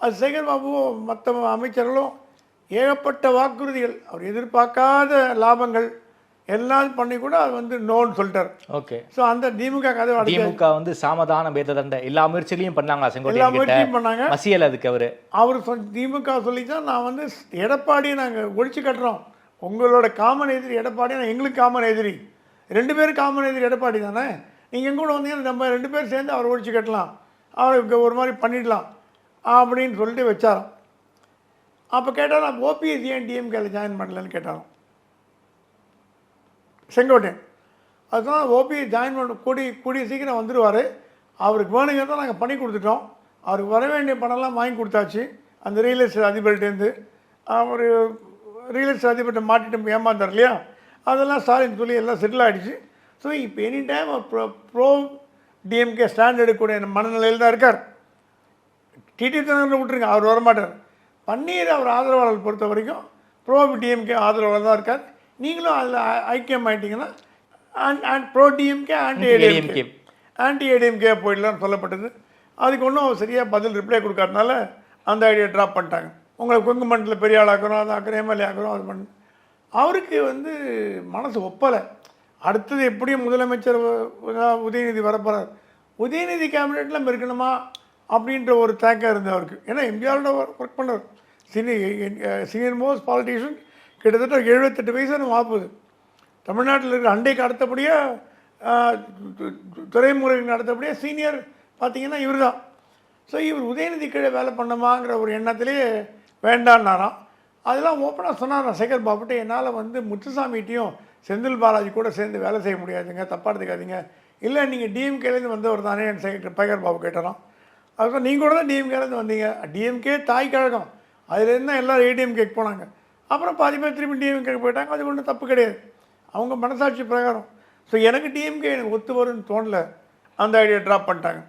அது சேகர் பாபுவோ மற்ற அமைச்சர்களும் ஏகப்பட்ட வாக்குறுதிகள் அவர் எதிர்பார்க்காத லாபங்கள் எல்லாம் பண்ணி கூட அது வந்து நோன்னு சொல்லிட்டார். ஓகே. ஸோ அந்த திமுக கதை திமுக வந்து சாமதான பேததண்ட எல்லா முயற்சிகளையும் பண்ணாங்களா எல்லா செங்கோட்டையன் முயற்சியும் பண்ணாங்க. மசியல் அதுக்கு அவர் திமுக சொல்லி தான் நான் வந்து எடப்பாடியை நாங்கள் ஒழிச்சு கட்டுறோம், உங்களோட காமன் எதிரி எடப்பாடி, எங்களுக்கு காமன் எதிரி, 2 பேரும் காமன் எதிரி எடப்பாடி தானே, நீங்கள் கூட வந்தீங்கன்னா நம்ம 2 பேர் சேர்ந்து அவரை ஒழிச்சு கட்டலாம், அவருக்கு ஒரு மாதிரி பண்ணிடலாம் அப்படின்னு சொல்லிட்டு வச்சாரோம். அப்போ கேட்டாலும் ஓபிஎஸ் ஏன் டிஎம்கேல ஜாயின் பண்ணலன்னு கேட்டாலும் செங்கோட்டையன். அதுதான் ஓபிஎஸ் ஜாயின் பண்ண கூடிய சீக்கிரம் வந்துடுவார், அவருக்கு வேணுங்க தான் நாங்கள் பண்ணி கொடுத்துட்டோம், அவருக்கு வர வேண்டிய பணம்லாம் வாங்கி கொடுத்தாச்சு அந்த ரியல் எஸ்டேட் அதிபர்கிட்டேருந்து. அவர் ரியல் எஸ்டேட் அதிபர்கிட்ட மாட்டிட்டு ஏமாந்தார் இல்லையா, அதெல்லாம் ஸ்டாலின் சொல்லி எல்லாம் செட்டில் ஆகிடுச்சு. ஸோ இப்போ எனி டைம் அவர் ப்ரோ டிஎம்கே ஸ்டாண்ட் எடுக்கக்கூடிய மனநிலையில் தான் இருக்கார். டிடி தினகரன் விட்டுருங்க, அவர் வரமாட்டார். பன்னீர் அவர் ஆதரவாளர்கள் பொறுத்த வரைக்கும் ப்ரோ டிஎம்கே ஆதரவாளர் தான் இருக்கார். நீங்களும் அதில் ஐக்கியம் ஆகிட்டிங்கன்னா ப்ரோ டிஎம்கே ஆன்டி ஏடிஎம்கே போயிடலான்னு சொல்லப்பட்டது. அதுக்கு ஒன்றும் அவர் சரியாக பதில் ரிப்ளை கொடுக்காதனால அந்த ஐடியா ட்ராப் பண்ணிட்டாங்க. உங்களை கொங்கு மண்டலத்தில் பெரிய ஆளாக்குறோம், அது ஆக்குறோம், எம்எல்ஏ ஆக்குறோம், அது பண்ணு. அவருக்கு வந்து மனசு ஒப்பலை. அடுத்தது எப்படியும் முதலமைச்சர் உதயநிதி வரப்போகிறார், உதயநிதி கேபினெட்டில் இருக்கணுமா அப்படின்ற ஒரு தேக்கம் இருந்தது அவருக்கு. ஏன்னா எம்ஜிஆரோட ஒர்க் பண்ணவர், சீனியர் மோஸ்ட் பாலிட்டிஷியன், கிட்டத்தட்ட 78 வயசு வாப்புது. தமிழ்நாட்டில் இருக்கிற அண்டைக்கு அடுத்தபடியாக துறைமுறைக்கு அடுத்தபடியாக சீனியர் பார்த்திங்கன்னா இவர் தான். ஸோ இவர் உதயநிதி கீழே வேலை பண்ணமாங்கிற ஒரு எண்ணத்திலே வேண்டான்னாராம். அதெல்லாம் ஓப்பனாக சொன்னார் சேகர் பாபுட்ட, என்னால் வந்து முத்துசாமிகிட்டையும் செந்தில் பாலாஜி கூட சேர்ந்து வேலை செய்ய முடியாதுங்க, தப்பாக எடுத்துக்காதீங்க. இல்லை நீங்கள் டிஎம்கேலேருந்து வந்தவர் தானே என் சேகர் பாபு கேட்டாராம். அதுக்கப்புறம் நீங்கள் கூட தான் டிஎம்கேலேருந்து வந்தீங்க, டிஎம்கே தாய் கழகம், அதுலேருந்து தான் எல்லோரும் ஏடிஎம்கேக்கு போனாங்க, அப்புறம் பாதி பேர் திரும்பி டிஎம்கேக்கு போயிட்டாங்க, அது ஒன்றும் தப்பு கிடையாது, அவங்க மனசாட்சி பிரகாரம். ஸோ எனக்கு டிஎம்கே எனக்கு ஒத்து வரும்னு தோணலை, அந்த ஐடியா ட்ராப் பண்ணிட்டாங்க.